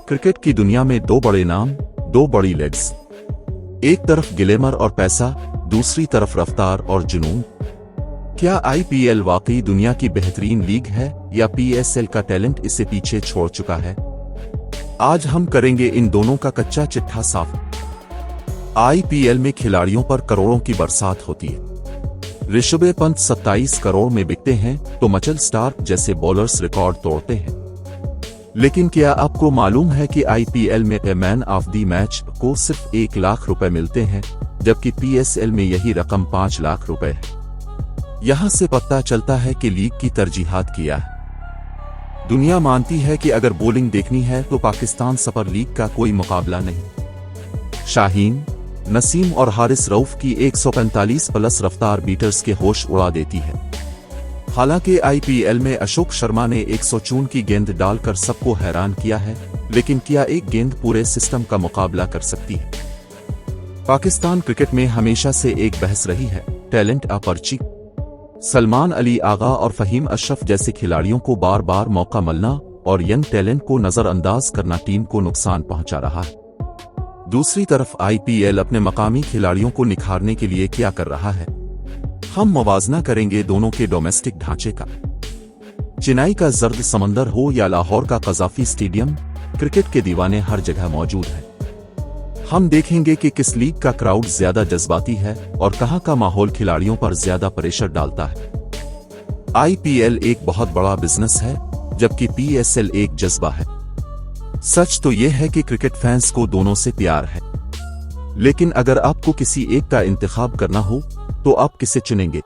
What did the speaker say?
Cricket की दुनिया में दो बड़े नाम, दो बड़ी लेग्स। एक तरफ ग्लैमर और पैसा, दूसरी तरफ रफ्तार और जुनून। क्या आईपीएल वाकई दुनिया की बेहतरीन लीग है या पीएसएल का टैलेंट इसे पीछे छोड़ चुका है? आज हम करेंगे इन दोनों का कच्चा चिट्ठा साफ। आईपीएल में खिलाड़ियों पर करोड़ों की बरसात होती है। ऋषभ पंत 27 करोड़ में बिकते हैं तो मिचेल स्टार्क जैसे बॉलर्स रिकॉर्ड तोड़ते हैं। लेकिन क्या आपको मालूम है कि आईपीएल में मैन ऑफ द मैच को सिर्फ 1 लाख रुपए मिलते हैं, जबकि पीएसएल में यही रकम 5 लाख रुपए है। यहां से पता चलता है कि लीग की तरजीहात क्या है। दुनिया मानती है कि अगर बॉलिंग देखनी है तो पाकिस्तान सुपर लीग का कोई मुकाबला नहीं। शाहीन, नसीम और हारिस रऊफ की 145 प्लस रफ्तार बीटर्स के होश उड़ा देती है। हालांकि आईपीएल में अशोक शर्मा ने 104 की गेंद डालकर सबको हैरान किया है, लेकिन क्या एक गेंद पूरे सिस्टम का मुकाबला कर सकती है? पाकिस्तान क्रिकेट में हमेशा से एक बहस रही है, टैलेंट आ पर्ची। सलमान अली आगा और फहीम अशरफ जैसे खिलाड़ियों को बार बार मौका मिलना और यंग टैलेंट को नजरअंदाज करना टीम को नुकसान पहुंचा रहा है। दूसरी तरफ आईपीएल अपने मकामी खिलाड़ियों को निखारने के लिए क्या कर रहा है? हम मुवाजना करेंगे दोनों के डोमेस्टिक ढांचे का। चेन्नई का जर्द समंदर हो या लाहौर का कज़ाफी स्टेडियम, क्रिकेट के दीवाने हर जगह मौजूद हैं। हम देखेंगे कि किस लीग का क्राउड ज्यादा जज्बाती है और कहां का माहौल खिलाड़ियों पर ज्यादा प्रेशर डालता है। आईपीएल एक बहुत बड़ा बिजनेस है, जबकि पीएसएल एक जज्बा है। सच तो यह है कि क्रिकेट फैंस को दोनों से प्यार है, लेकिन अगर आपको किसी एक का इंतखाब करना हो तो आप किसे चुनेंगे?